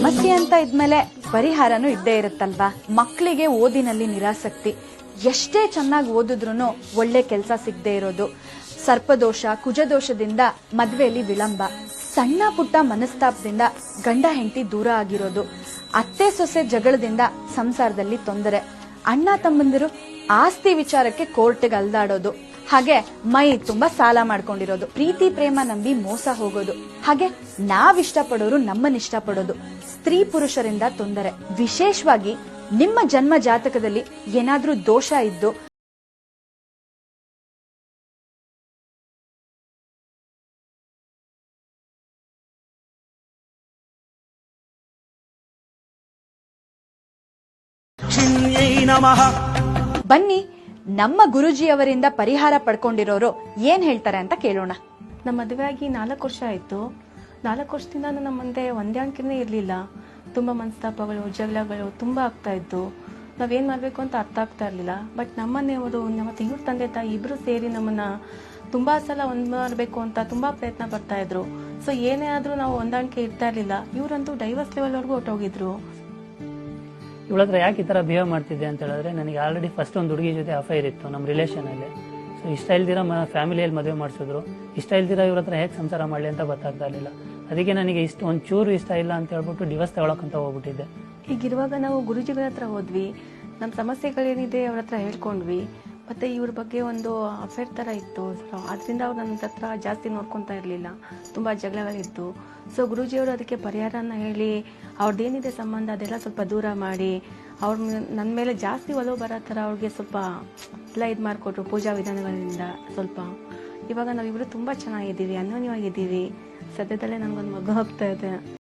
ಸಮಸ್ಯೆ ಅಂತ ಇದ್ಮೇಲೆ ಪರಿಹಾರನೂ ಇದ್ದೇ ಇರುತ್ತಲ್ವಾ. ಮಕ್ಕಳಿಗೆ ಓದಿನಲ್ಲಿ ನಿರಾಸಕ್ತಿ, ಎಷ್ಟೇ ಚೆನ್ನಾಗಿ ಓದಿದ್ರು ಒಳ್ಳೆ ಕೆಲಸ ಸಿಗದೆ ಇರೋದು, ಸರ್ಪದೋಷ ಕುಜದೋಷದಿಂದ ಮದ್ವೆಯಲ್ಲಿ ವಿಳಂಬ, ಸಣ್ಣ ಪುಟ್ಟ ಮನಸ್ತಾಪದಿಂದ ಗಂಡ ಹೆಂಡತಿ ದೂರ ಆಗಿರೋದು, ಅತ್ತೆ ಸೊಸೆ ಜಗಳದಿಂದ ಸಂಸಾರದಲ್ಲಿ ತೊಂದರೆ, ಅಣ್ಣ ತಮ್ಮಂದಿರು ಆಸ್ತಿ ವಿಚಾರಕ್ಕೆ ಕೋರ್ಟ್ಗೆ ಅಲ್ದಾಡೋದು, ಹಾಗೆ ಮೈ ತುಂಬಾ ಸಾಲ ಮಾಡ್ಕೊಂಡಿರೋದು, ಪ್ರೀತಿ ಪ್ರೇಮ ನಂಬಿ ಮೋಸ ಹೋಗೋದು, ಹಾಗೆ ನಾವಿಷ್ಟಪಡೋರು ನಮ್ಮನ್ನ ಇಷ್ಟಪಡೋದು, ಸ್ತ್ರೀ ಪುರುಷರಿಂದ ತೊಂದರೆ. ವಿಶೇಷವಾಗಿ ನಿಮ್ಮ ಜನ್ಮ ಜಾತಕದಲ್ಲಿ ಏನಾದ್ರೂ ದೋಷ ಇದ್ದು ಬನ್ನಿ ನಮ್ಮ ಗುರುಜಿಯವರಿಂದ ಪರಿಹಾರ ಪಡ್ಕೊಂಡಿರೋರು ಏನ್ ಹೇಳ್ತಾರೆ ಅಂತ ಕೇಳೋಣ. ನಮ್ಮ ಮದುವೆ ಆಗಿ 4 ವರ್ಷ ಆಯ್ತು. 4 ವರ್ಷದಿಂದ ನಮ್ಮ ಮುಂದೆ ಹೊಂದಾಣಿಕೆನೇ ಇರಲಿಲ್ಲ. ತುಂಬಾ ಮನಸ್ತಾಪಗಳು, ಜಗಳಗಳು ತುಂಬಾ ಆಗ್ತಾ ಇದ್ದು. ನಾವೇನ್ ಮಾಡ್ಬೇಕು ಅಂತ ಅರ್ಥ ಆಗ್ತಾ ಇರ್ಲಿಲ್ಲ. ಬಟ್ ನಮ್ಮನೆಯವರು ಮತ್ತೆ ಇವ್ರ ತಂದೆ ತಾಯಿ ಇಬ್ರು ಸೇರಿ ನಮ್ಮನ್ನ ತುಂಬಾ ಸಲ ಒಂದ್ ಮಾಡ್ಬೇಕು ಅಂತ ತುಂಬಾ ಪ್ರಯತ್ನ ಪಡ್ತಾ ಇದ್ರು. ಸೊ ಏನೇ ಆದ್ರೂ ನಾವು ಹೊಂದಾಣಿಕೆ ಇರ್ತಾ ಇರ್ಲಿಲ್ಲ. ಇವರಂತೂ ಡೈವರ್ಸ್ ಲೆವೆಲ್ ವರ್ಗೂ ಹೊರಟೋಗಿದ್ರು. ಇವಳ ಹತ್ರ ಯಾಕೆ ಈ ಥರ ಬಿಹೇವ್ ಮಾಡ್ತಿದ್ದೆ ಅಂತ ಹೇಳಿದ್ರೆ, ನನಗೆ ಆಲ್ರೆಡಿ ಫಸ್ಟ್ ಒಂದು ಹುಡುಗಿ ಜೊತೆ ಅಫೈರ್ ಇತ್ತು ನಮ್ಮ ರಿಲೇಷನಲ್ಲಿ. ಸೊ ಇಷ್ಟ ಇಲ್ದಿರ ಫ್ಯಾಮಿಲಿಯಲ್ಲಿ ಮದುವೆ ಮಾಡಿಸಿದ್ರು. ಇಷ್ಟ ಇಲ್ದಿರ ಇವ್ರ ಹತ್ರ ಹೇಗೆ ಸಂಸಾರ ಮಾಡಲಿ ಅಂತ ಗೊತ್ತಾಗ್ತಾ ಇರಲಿಲ್ಲ. ಅದಕ್ಕೆ ನನಗೆ ಒಂಚೂರು ಇಷ್ಟ ಇಲ್ಲ ಅಂತ ಹೇಳ್ಬಿಟ್ಟು ಡಿವೋರ್ಸ್ ತಗೊಳಕ್ಕಂತ ಹೋಗ್ಬಿಟ್ಟಿದ್ದೆ. ಹೀಗಿರುವಾಗ ನಾವು ಗುರುಜಿಗಳ ಹತ್ರ ಹೋದ್ವಿ. ನಮ್ಮ ಸಮಸ್ಯೆಗಳೇನಿದೆ ಅವ್ರ ಹತ್ರ ಹೇಳ್ಕೊಂಡ್ವಿ. ಮತ್ತೆ ಇವ್ರ ಬಗ್ಗೆ ಒಂದು ಅಫೇರ್ ತರ ಇತ್ತು. ಅದರಿಂದ ಅವ್ರು ನನ್ನ ಹತ್ರ ಜಾಸ್ತಿ ನೋಡ್ಕೊತಾ ಇರಲಿಲ್ಲ. ತುಂಬಾ ಜಗಳಗಳಿತ್ತು. ಸೊ ಗುರುಜಿಯವರು ಅದಕ್ಕೆ ಪರಿಹಾರನ ಹೇಳಿ ಅವ್ರದ್ದೇನಿದೆ ಸಂಬಂಧ ಅದೆಲ್ಲ ಸ್ವಲ್ಪ ದೂರ ಮಾಡಿ ಅವ್ರ ನನ್ನ ಮೇಲೆ ಜಾಸ್ತಿ ಒಲವು ಬರೋ ಥರ ಅವ್ರಿಗೆ ಸ್ವಲ್ಪ ಎಲ್ಲ ಇದು ಮಾಡಿಕೊಟ್ರು. ಪೂಜಾ ವಿಧಾನಗಳಿಂದ ಸ್ವಲ್ಪ ಇವಾಗ ನಾವಿಬ್ರು ತುಂಬಾ ಚೆನ್ನಾಗಿದ್ದೀವಿ, ಅನ್ಯೋನ್ಯವಾಗಿದ್ದೀವಿ. ಸದ್ಯದಲ್ಲೇ ನನಗೊಂದು ಮಗು ಹೋಗ್ತಾ ಇದೆ.